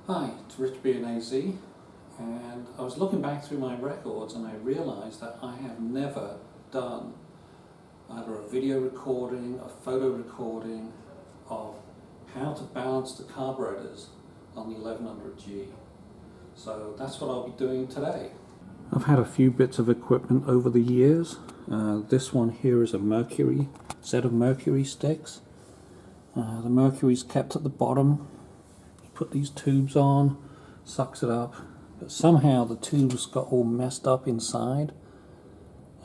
Hi, it's Rich B&AZ, and I was looking back through my records and I realized that I have never done either a video recording, a photo recording of how to balance the carburetors on the 1100G. So that's what I'll be doing today. I've had a few bits of equipment over the years. This one here is a set of mercury sticks. The mercury's kept at the bottom. Put these tubes on, sucks it up, but somehow the tubes got all messed up inside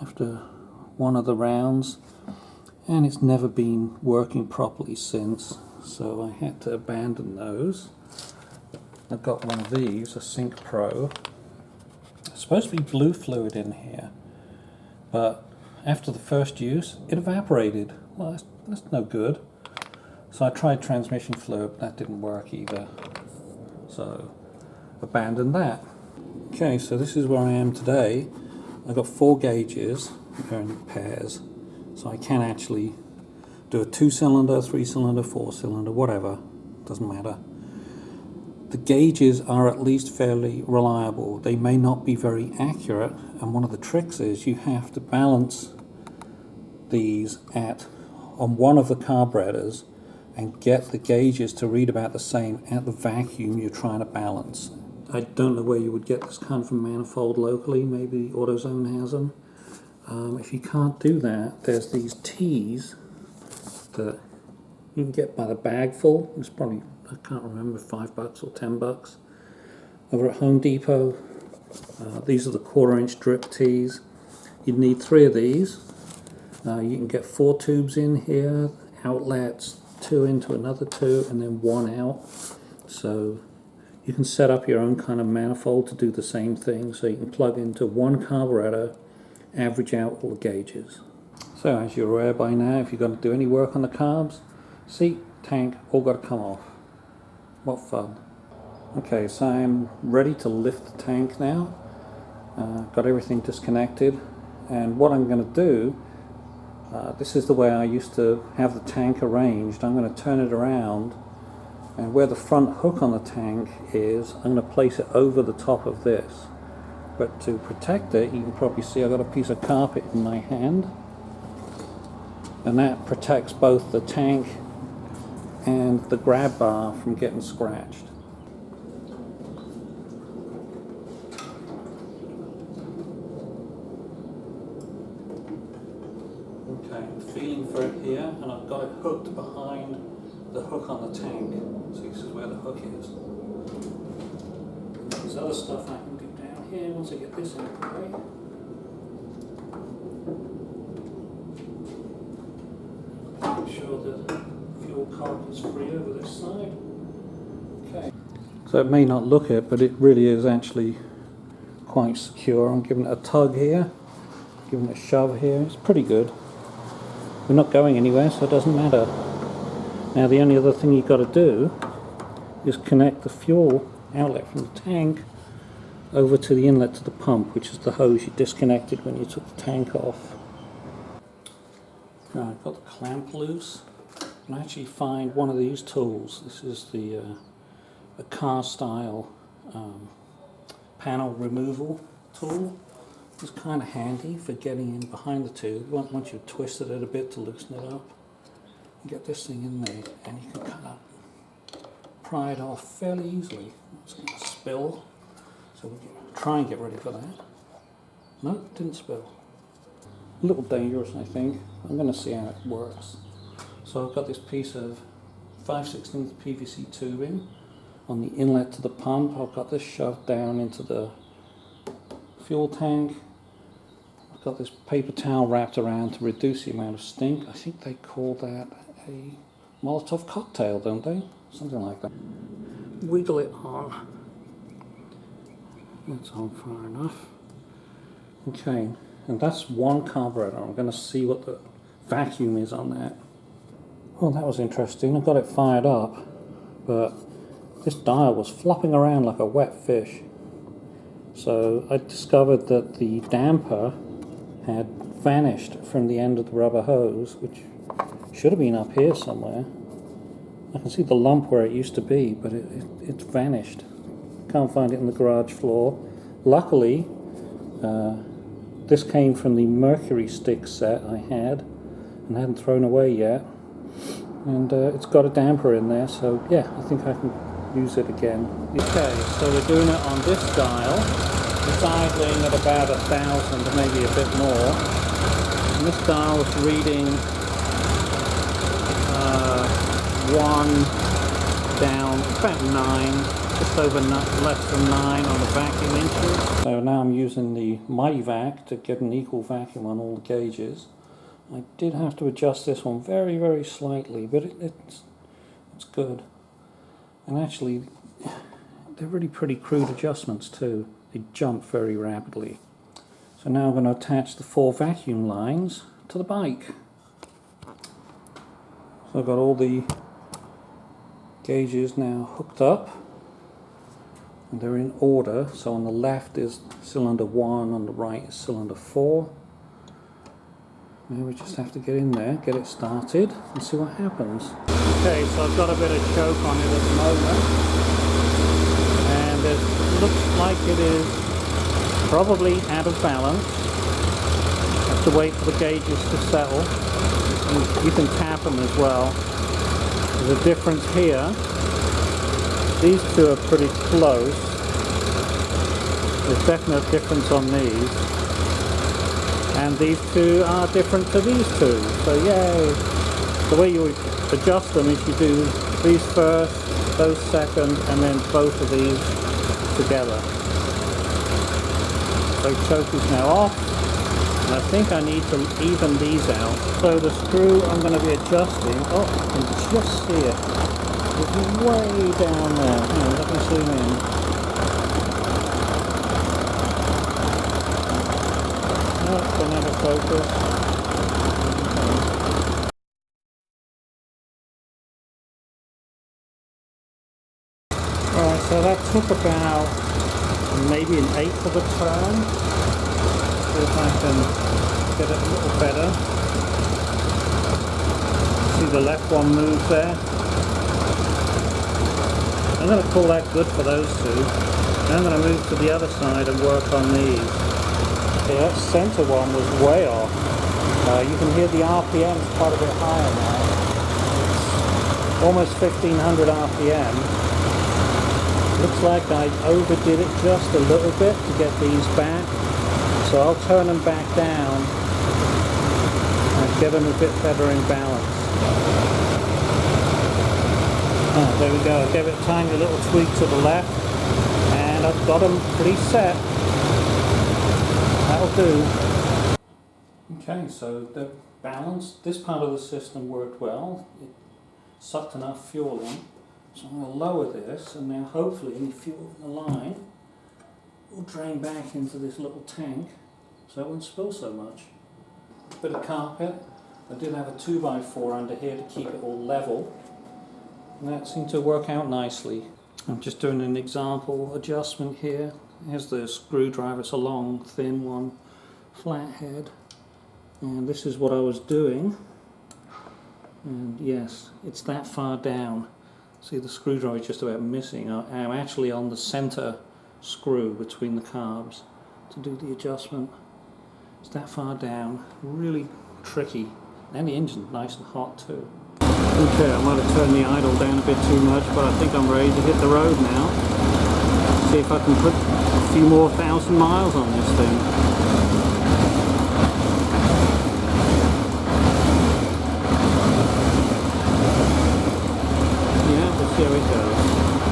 after one of the rounds, and it's never been working properly since, so I had to abandon those. I've got one of these, a Sync Pro. There's supposed to be blue fluid in here, but after the first use it evaporated. Well, that's no good. So I tried transmission fluid, but that didn't work either. So, abandoned that. Okay, so this is where I am today. I've got 4 gauges, they're in pairs. So I can actually do a 2-cylinder, 3-cylinder, 4-cylinder, whatever, doesn't matter. The gauges are at least fairly reliable. They may not be very accurate, and one of the tricks is you have to balance these on one of the carburetors and get the gauges to read about the same at the vacuum you're trying to balance. I don't know where you would get this kind of manifold locally, maybe AutoZone has them. If you can't do that, there's these tees that you can get by the bagful. It's probably, I can't remember, $5 or $10 over at Home Depot. These are the 1/4-inch drip tees. You'd need 3 of these. You can get 4 tubes in here, outlets, 2 into another 2, and then 1 out. So you can set up your own kind of manifold to do the same thing. So you can plug into one carburetor, average out all the gauges. So as you're aware by now, if you're going to do any work on the carbs, seat, tank, all got to come off. What fun. Okay, so I'm ready to lift the tank now. Got everything disconnected, and what I'm going to do, this is the way I used to have the tank arranged. I'm going to turn it around, and where the front hook on the tank is, I'm going to place it over the top of this. But to protect it, you can probably see I've got a piece of carpet in my hand, and that protects both the tank and the grab bar from getting scratched. Okay, I'm feeling for it here, and I've got it hooked behind the hook on the tank. So this is where the hook is. And there's other stuff I can do down here once I get this out of the way. Make sure that the fuel card is free over this side. Okay. So it may not look it, but it really is actually quite secure. I'm giving it a tug here, giving it a shove here. It's pretty good. We're not going anywhere, so it doesn't matter. Now the only other thing you've got to do is connect the fuel outlet from the tank over to the inlet to the pump, which is the hose you disconnected when you took the tank off. Now I've got the clamp loose, and I actually find one of these tools. This is a car style panel removal tool. It's kind of handy for getting in behind the tube. Once you've twisted it a bit to loosen it up, you get this thing in there, and you can kind of pry it off fairly easily. It's going to spill, so we'll try and get ready for that. No, it didn't spill. A little dangerous, I think. I'm going to see how it works. So I've got this piece of 5/16 PVC tubing on the inlet to the pump. I've got this shoved down into the fuel tank. I've got this paper towel wrapped around to reduce the amount of stink. I think they call that a Molotov cocktail, don't they? Something like that. Wiggle it on. That's on far enough. Okay, and that's one carburetor. I'm going to see what the vacuum is on that. Well, that was interesting. I got it fired up, but this dial was flopping around like a wet fish. So I discovered that the damper had vanished from the end of the rubber hose, which should have been up here somewhere. I can see the lump where it used to be, but it's vanished. Can't find it in the garage floor. Luckily, this came from the mercury stick set I had and hadn't thrown away yet. And it's got a damper in there, so yeah, I think I can use it again. Okay, so we're doing it on this dial. It's idling at about 1,000, maybe a bit more. And this dial is reading 1 down, about 9, just over less than 9 on the vacuum inches. So now I'm using the Mighty Vac to get an equal vacuum on all the gauges. I did have to adjust this one very, very slightly, but it's good. And actually, they're really pretty crude adjustments too. They jump very rapidly. So now I'm going to attach the 4 vacuum lines to the bike. So I've got all the gauges now hooked up, and they're in order. So on the left is cylinder 1, on the right is cylinder 4. Now we just have to get in there, get it started, and see what happens. Okay, so I've got a bit of choke on it at the moment, and it looks like it is probably out of balance. Have to wait for the gauges to settle. And you can tap them as well. There's a difference here. These two are pretty close. There's definite difference on these. And these two are different to these two. So yay! The way you adjust them is you do these first, those second, and then both of these together. So choke is now off. And I think I need to even these out. So the screw I'm going to be adjusting, oh, I can just see it. It's way down there. Hang on, let me zoom in. No, don't have a focus. Alright, so that took about maybe 1/8 of a turn. See if I can get it a little better. See the left one move there. I'm going to call that good for those two. Now I'm going to move to the other side and work on these. Okay, that center one was way off. You can hear the RPMs quite a bit higher now. It's almost 1500 RPM. Looks like I overdid it just a little bit to get these back. So I'll turn them back down and get them a bit better in balance. Oh, there we go. I gave it a tiny little tweak to the left, and I've got them pretty set. That'll do. Okay, so the balance, this part of the system worked well. It sucked enough fuel in. So I'm going to lower this, and now hopefully any fuel in the line will drain back into this little tank, so it won't spill so much. Bit of carpet. I did have a 2x4 under here to keep it all level, and that seemed to work out nicely. I'm just doing an example adjustment here. Here's the screwdriver. It's a long, thin one, flat head, and this is what I was doing. And yes, it's that far down. See, the screwdriver is just about missing. I'm actually on the center screw between the carbs to do the adjustment. It's that far down, really tricky. And the engine's nice and hot too. Okay, I might have turned the idle down a bit too much, but I think I'm ready to hit the road now. See if I can put a few more 1,000 miles on this thing.